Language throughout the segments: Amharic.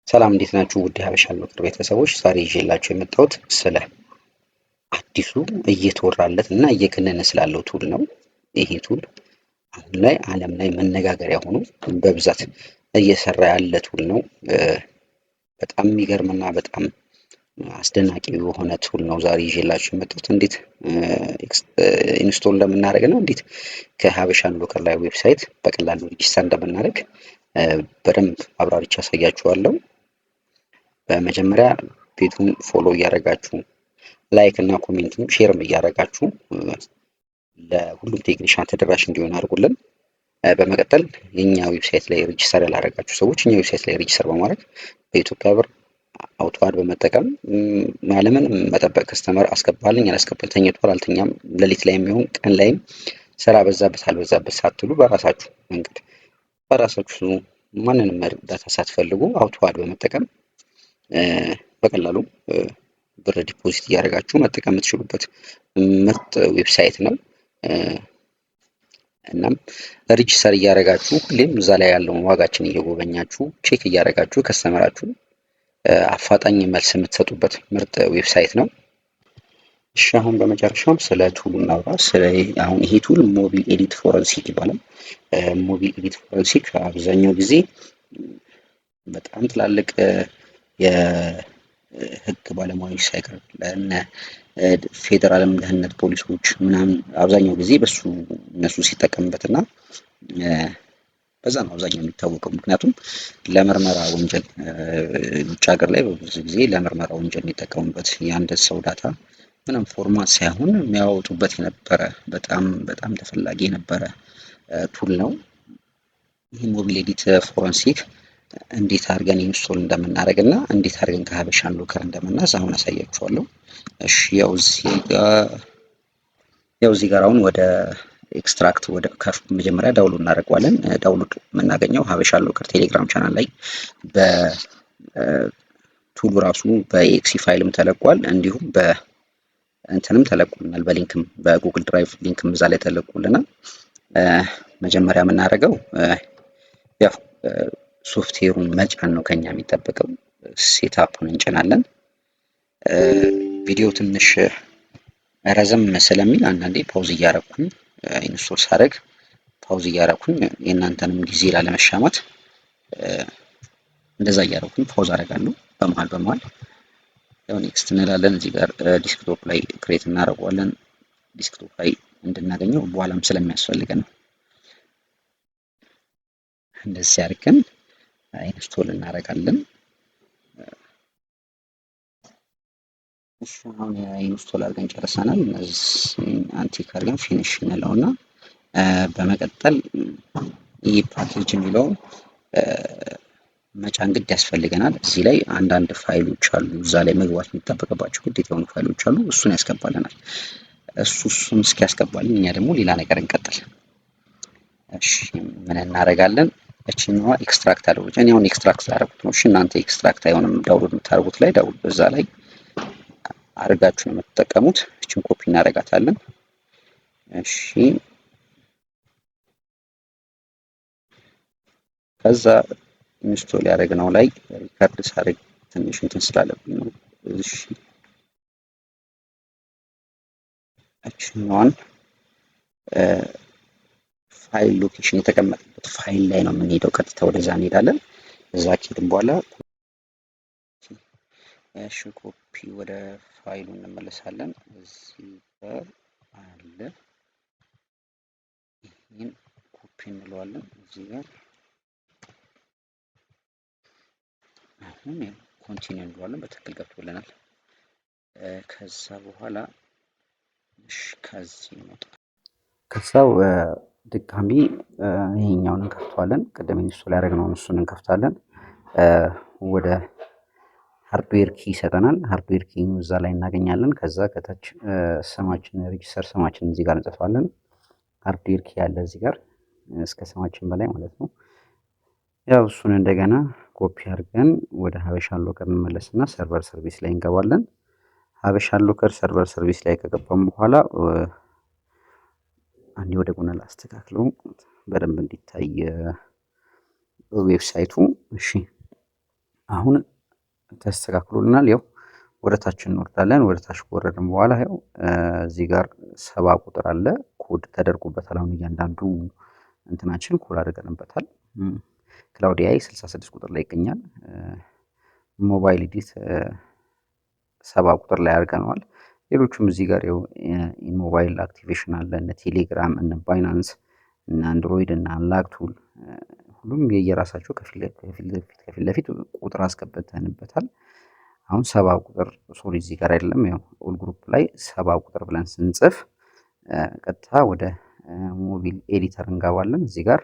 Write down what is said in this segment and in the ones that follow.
ሰላም እንዴት ናችሁ? ውድ ሀበሻ ምክር ቤተሰቦች ዛሬ ይዤላችሁ የመጣሁት ስለ አዲሱ እየተወራለት እና እየገነነ ስላለው ቱል ነው። ይሄ ቱል አሁን ላይ ዓለም ላይ መነጋገሪያ ሆኖ በብዛት እየሰራ ያለ ቱል ነው። በጣም የሚገርምና በጣም አስደናቂ የሆነ ቱል ነው ዛሬ ይዤላችሁ የመጣሁት። እንዴት ኢንስቶል እንደምናደርግ እና እንዴት ከሀበሻን ሎከር ላይ ዌብሳይት በቀላሉ ሪጂስተር እንደምናደርግ በደንብ አብራርቼ አሳያችኋለሁ። በመጀመሪያ ቤቱን ፎሎ እያደረጋችሁ ላይክ እና ኮሜንትም ሼርም እያደረጋችሁ ለሁሉም ቴክኒሻን ተደራሽ እንዲሆን አድርጉልን። በመቀጠል የኛ ዌብሳይት ላይ ሬጂስተር ያላደረጋችሁ ሰዎች እኛ ዌብሳይት ላይ ሬጂስተር በማድረግ በኢትዮጵያ ብር አውቶዋድ በመጠቀም ያለምንም መጠበቅ ከስተመር አስገባልኝ አላስገባል ተኝቷል አልተኛም ሌሊት ላይ የሚሆን ቀን ላይም ስራ በዛበት አልበዛበት ሳትሉ በራሳችሁ መንገድ በራሳችሁ ማንንም እርዳታ ሳትፈልጉ አውቶዋድ በመጠቀም በቀላሉ ብር ዲፖዚት እያደረጋችሁ መጠቀም የምትችሉበት ምርጥ ዌብሳይት ነው። እናም ሬጂስተር እያደረጋችሁ ሁሌም እዛ ላይ ያለውን ዋጋችን እየጎበኛችሁ ቼክ እያደረጋችሁ ከስተመራችሁ አፋጣኝ መልስ የምትሰጡበት ምርጥ ዌብሳይት ነው። እሺ አሁን በመጨረሻም ስለ ቱሉ እናውራ። አሁን ይሄ ቱል ሞቢል ኤዲት ፎረንሲክ ይባላል። ሞቢል ኤዲት ፎረንሲክ አብዛኛው ጊዜ በጣም ትላልቅ የህግ ባለሙያዎች ሳይቀር ለእነ ፌዴራልም ደህንነት ፖሊሶች ምናምን አብዛኛው ጊዜ በሱ እነሱ ሲጠቀምበት እና በዛ ነው አብዛኛው የሚታወቀው። ምክንያቱም ለምርመራ ወንጀል ውጭ ሀገር ላይ በብዙ ጊዜ ለምርመራ ወንጀል የሚጠቀሙበት የአንድ ሰው ዳታ ምንም ፎርማት ሳይሆን የሚያወጡበት የነበረ በጣም በጣም ተፈላጊ የነበረ ቱል ነው። ይህ ሞቢል ኤዲት ፎረንሲክ እንዴት አድርገን ኢንስቶል እንደምናደርግ እና እንዴት አድርገን ከሀበሻን ሎከር እንደምናዝ አሁን አሳያችኋለሁ። እሺ ያው እዚህ ጋር አሁን ወደ ኤክስትራክት ወደ መጀመሪያ ዳውንሎድ እናደርገዋለን። ዳውንሎድ የምናገኘው ሀበሻን ሎከር ቴሌግራም ቻናል ላይ በቱሉ ራሱ በኤክሲ ፋይልም ተለቋል፣ እንዲሁም በእንትንም ተለቁልናል፣ በሊንክም በጉግል ድራይቭ ሊንክም እዛ ላይ ተለቁልናል። መጀመሪያ የምናደርገው ያው ሶፍትዌሩን መጫን ነው ከኛ የሚጠበቀው። ሴታፑን እንጭናለን። ቪዲዮ ትንሽ ረዘም ስለሚል አንዳንዴ ፓውዝ እያረኩኝ ኢንስቶል ሳደርግ ፓውዝ እያረኩኝ የእናንተንም ጊዜ ላለመሻማት እንደዛ እያረኩኝ ፓውዝ አደርጋለሁ በመሀል ያው ኔክስት እንላለን። እዚህ ጋር ዲስክቶፕ ላይ ክሬት እናደርገዋለን። ዲስክቶፕ ላይ እንድናገኘው በኋላም ስለሚያስፈልገን ነው። እንደዚህ አድርገን ኢንስቶል እናደርጋለን። እሺ አሁን ኢንስቶል አድርገን ጨርሰናል። እነዚህ አንቲክ አድርገን ፊኒሽ እንለውና በመቀጠል ይህ ፓኬጅ የሚለውን መጫን ግድ ያስፈልገናል። እዚህ ላይ አንዳንድ ፋይሎች አሉ፣ እዛ ላይ መግባት የሚጠበቅባቸው ግዴታ የሆኑ ፋይሎች አሉ። እሱን ያስገባልናል። እሱን እስኪያስገባልን እኛ ደግሞ ሌላ ነገር እንቀጥል። እሺ ምን እናደርጋለን? እችኛዋ ኤክስትራክት አድርጉት። እኔ አሁን ኤክስትራክት አደረጉት ነው። እሺ እናንተ ኤክስትራክት አይሆንም ዳውንሎድ የምታደርጉት ላይ ዳውንሎድ በዛ ላይ አድርጋችሁ ነው የምትጠቀሙት። እችን ኮፒ እናደርጋታለን። እሺ ከዛ ኢንስቶል ያደረግነው ላይ ሪከርድ ሳደርግ ትንሽ እንትን ስላለብኝ ነው። እሺ እችኛዋን ፋይል ሎኬሽን የተቀመጠበት ፋይል ላይ ነው የምንሄደው። ቀጥታ ወደዛ እንሄዳለን። እዛ ከሄድን በኋላ እሺ ኮፒ ወደ ፋይሉ እንመለሳለን። እዚህ ጋር አለ፣ ይህን ኮፒ እንለዋለን። እዚህ ጋር አሁን ኮንቲኒው እንለዋለን። በትክክል ገብቶልናል። ከዛ በኋላ እሺ ከዚህ እንወጣ። ከዛው ድጋሚ ይሄኛውን እንከፍተዋለን። ቅድም ኢንስቶል ያደረግነውን እሱን እንከፍታለን። ወደ ሃርድዌር ኪ ይሰጠናል። ሃርድዌር ኪ እዛ ላይ እናገኛለን። ከዛ ከታች ስማችን ሬጂስተር ስማችን እዚህ ጋር እንጽፋለን። ሃርድዌር ኪ ያለ እዚህ ጋር እስከ ስማችን በላይ ማለት ነው። ያው እሱን እንደገና ኮፒ አድርገን ወደ ሀበሻን ሎከር እንመለስና ሰርቨር ሰርቪስ ላይ እንገባለን። ሀበሻን ሎከር ሰርቨር ሰርቪስ ላይ ከገባን በኋላ አንዴ ወደ ጎን ላስተካክለው በደንብ እንዲታይ ዌብሳይቱ። እሺ አሁን ተስተካክሎልናል። ያው ወደ ታች እንወርዳለን። ወደ ታች ከወረድን በኋላ ያው እዚህ ጋር 70 ቁጥር አለ ኮድ ተደርጎበታል። አሁን እያንዳንዱ እንትናችን ኮድ አድርገንበታል። ክላውድ ኤአይ 66 ቁጥር ላይ ይገኛል። ሞባይል ኤዲት 70 ቁጥር ላይ አድርገነዋል። ሌሎቹም እዚህ ጋር ያው ሞባይል አክቲቬሽን አለ፣ እነ ቴሌግራም፣ እነ ባይናንስ፣ እነ አንድሮይድ እና አንላክቱል ሁሉም የየራሳቸው ከፊት ለፊት ቁጥር አስገብተንበታል። አሁን 70 ቁጥር ሶሪ እዚህ ጋር አይደለም፣ ያው ኦል ግሩፕ ላይ 70 ቁጥር ብለን ስንጽፍ ቀጥታ ወደ ሞቢል ኤዲተር እንገባለን። እዚህ ጋር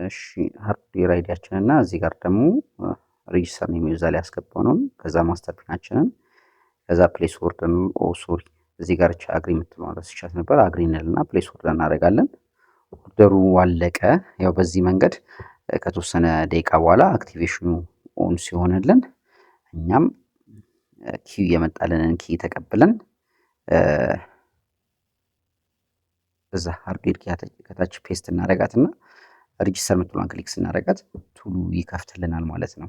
እሺ ሃርድዌር አይዲያችንን እና እዚህ ጋር ደግሞ ሬጂስተር ነው የሚይዛ ላይ ያስገባው ነው። ከዛ ማስተር ፒናችንን ከዛ ፕሌስ ኦርደር ሶሪ እዚህ ጋር አግሪ የምትለው ረስቻት ነበር። አግሪ እንልና ፕሌስ ኦርደር እናደርጋለን። ኦርደሩ አለቀ። ያው በዚህ መንገድ ከተወሰነ ደቂቃ በኋላ አክቲቬሽኑ ኦን ሲሆንልን እኛም ኪው የመጣልንን ኪ ተቀብለን እዛ ሃርድዌር ከታች ፔስት እናደርጋትና ሬጂስተር የምትለዋን ክሊክ ስናደርጋት ቱሉ ይከፍትልናል ማለት ነው።